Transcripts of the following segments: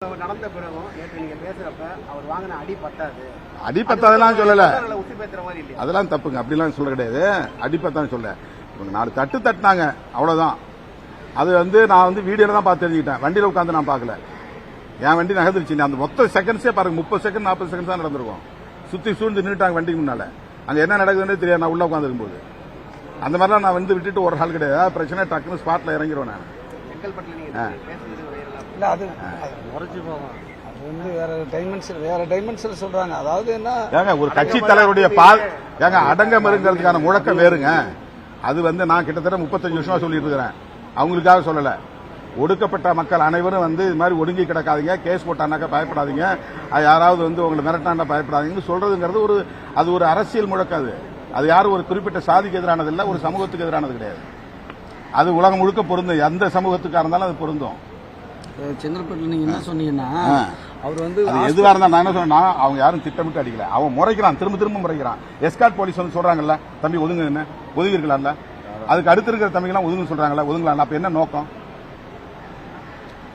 நடந்த பிறகும் நேற்று நீங்க பேசுறப்ப அவர் வாங்கின அடி பத்தாது அடிப்பத்தாதெல்லாம் சொல்லல, உச்சி பேசுற மாதிரி இல்லையா? அதெல்லாம் தப்புங்க, அப்படிலாம் சொல்ல கிடையாது. அடிப்பத்தான் சொல்ல, இவங்க 4 தட்டு தட்டினாங்க, அவ்வளவுதான். அது நான் வீடியோல தான் பார்த்து தெரிஞ்சுக்கிட்டேன், வண்டியில உட்காந்து நான் பார்க்கல. என் வண்டி நகர்ந்துருச்சு, அந்த மொத்த செகண்ட்ஸே பாருங்க, 30 செகண்ட் 40 செகண்ட் தான் நடந்திருக்கும். சுத்தி சூழ்ந்து நின்றுட்டாங்க வண்டிக்கு முன்னால. அங்க என்ன நடக்குதுன்னு தெரியாது, நான் உள்ள உட்காந்துருக்கும் போது. அந்த மாதிரிலாம் நான் விட்டுட்டு ஒரு ஆள் கிடையாது. பிரச்சனை டக்குன்னு ஸ்பாட்ல இறங்கிடுவேன் நான். இல்ல அது உரைச்சு போகும். அது வேற டைமென்ஷன் சொல்றாங்க. அதாவது என்ன, ஏங்க ஒரு கட்சி தலைவருடைய ஏங்க அடங்கமருங்கிறதுக்கான முழக்கம் வேறுங்க. அது நான் கிட்டத்தட்ட 35 வருஷமா சொல்லிட்டு இருக்கிறேன். அவங்களுக்காக சொல்லல. ஒடுக்கப்பட்ட மக்கள் அனைவரும் இது மாதிரி ஒடுங்கி கிடக்காதீங்க, கேஸ் போட்டானாக்கா பயப்படாதீங்க, யாராவது உங்களை மிரட்டாண்டா பயப்படாதீங்கன்னு சொல்றதுங்கிறது அது ஒரு அரசியல் முழக்கம். அது யாரும் ஒரு குறிப்பிட்ட சாதிக்கு எதிரானது இல்ல, ஒரு சமூகத்துக்கு எதிரானது கிடையாது. அது உலகம் முழுக்க பொருந்தும், எந்த சமூகத்துக்காக இருந்தாலும் அது பொருந்தும். செங்கல்பட்டுல நீங்க என்ன சொன்னீங்கன்னா, அவர் எதுவாக இருந்தா நான் என்ன சொன்னா, அவங்க யாரும் திட்டமிட்டு அடிக்கல. அவன் முறைக்கிறான், திரும்ப முறைக்கிறான். எஸ்கார்ட் போலீஸ் சொல்றாங்கல்ல, தம்பி ஒதுங்க, ஒதுங்கிருக்கலாம்ல. அதுக்கு அடுத்து இருக்கிற தம்பிகளாம் ஒதுங்க சொல்றாங்கல்ல, ஒதுங்கலாம். அப்ப என்ன நோக்கம்?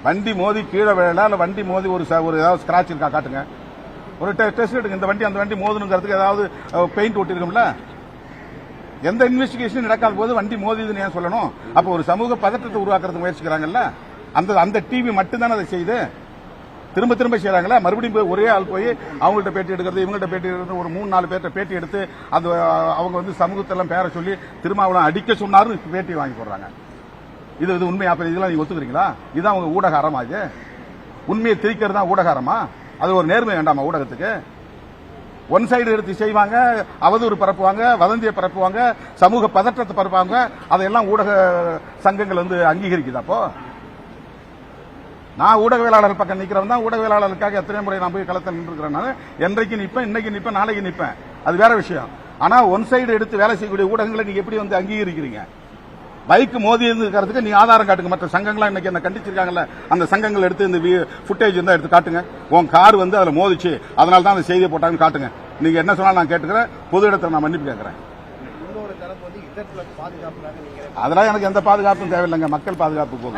வண்டி மோதி கீழே விழல, இல்ல வண்டி மோதி ஒரு ஏதாவது ஸ்கிராட்ச் இருக்கா காட்டுங்க, ஒரு டெஸ்ட் எடுங்க. இந்த வண்டி அந்த வண்டி மோதணுங்கிறதுக்கு ஏதாவது பெயிண்ட் ஒட்டிருக்கும்ல. எந்த இன்வெஸ்டிகேஷன் நடக்காத போது வண்டி மோதிதுன்னு ஏன் சொல்லணும்? அப்ப ஒரு சமூக பதற்றத்தை உருவாக்குறதுக்கு முயற்சிக்கிறாங்கல்ல, அந்த டிவி மட்டும்தானே அதை செய்யுது. திரும்ப செய்யறாங்களா? மறுபடியும் போய் ஒரே ஆள் போய் அவங்கள்ட்ட பேட்டி எடுக்கிறது, இவங்கள்ட்ட பேட்டி எடுக்கிறது, ஒரு 3-4 பேர்ட்ட பேட்டி எடுத்து அது அவங்க சமூகத்தெல்லாம் பேர சொல்லி திருமாவளவன் அடிக்க சொன்னாரு பேட்டி வாங்கி போடுறாங்க. இது உண்மையா? இதெல்லாம் நீங்க ஒத்துக்கிறீங்களா? இதுதான் அவங்க ஊடக அறமா? இது உண்மையை திரிக்கிறது தான் ஊடக அறமா? அது ஒரு நேர்மை வேண்டாமா ஊடகத்துக்கு? ஒன் சைடு எடுத்து செய்வாங்க, அவதூறு பரப்புவாங்க, வதந்தியை பரப்புவாங்க, சமூக பதற்றத்தை பரப்புவாங்க. அதையெல்லாம் ஊடக சங்கங்கள் அங்கீகரிக்குது. அப்போ நான் ஊடகவியலாளர் பக்கம் நிக்கிறவன் தான். ஊடகவியலாளருக்காக எத்தனை முறை நான் போய் களத்தில் நின்றுக்கிறேன். நான் என்றைக்கு நிற்பேன், இன்னைக்கு நிற்பேன், நாளைக்கு நிற்பேன். அது வேற விஷயம். ஆனா ஒன் சைடு எடுத்து வேலை செய்யக்கூடிய ஊடகங்களை நீங்க எப்படி அங்கீகரிக்கிறீங்க? பைக் மோதி இருக்கிறதுக்கு நீ ஆதாரம் காட்டுங்க. மற்ற சங்கங்கள்லாம் இன்னைக்கு என்ன கண்டிச்சிருக்காங்கல்ல, அந்த சங்கங்கள் எடுத்து இந்த ஃபுட்டேஜ் இருந்தா எடுத்து காட்டுங்க. உன் கார் அதுல மோதிச்சு, அதனால தான் அந்த செய்தியை போட்டாங்கன்னு காட்டுங்க. நீங்க என்ன சொன்னாலும் நான் கேட்டுக்கிறேன். பொது இடத்துல நான் மன்னிப்பு கேட்கிறேன். அதெல்லாம் எனக்கு எந்த பாதுகாப்பும் தேவையில்லைங்க. மக்கள் பாதுகாப்பு போதும்.